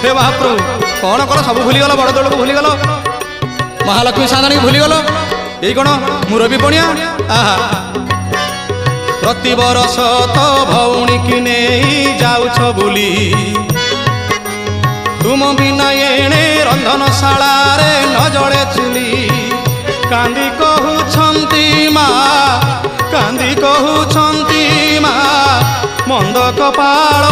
हे महाप्रभु कौन कल सब भूलीगल बड़ देउल को भूलीगल महालक्ष्मी साधाणी भूलीगल ये कौन मुरबी पणिया आहा प्रति बरस तो भौणी की नहीं जाउछ बुली तुम बिना एणे रंधनशाला रे न जड़े चुली कांदी कहूछंती माँ कांदी कहूछंती माँ मंद कपाଳ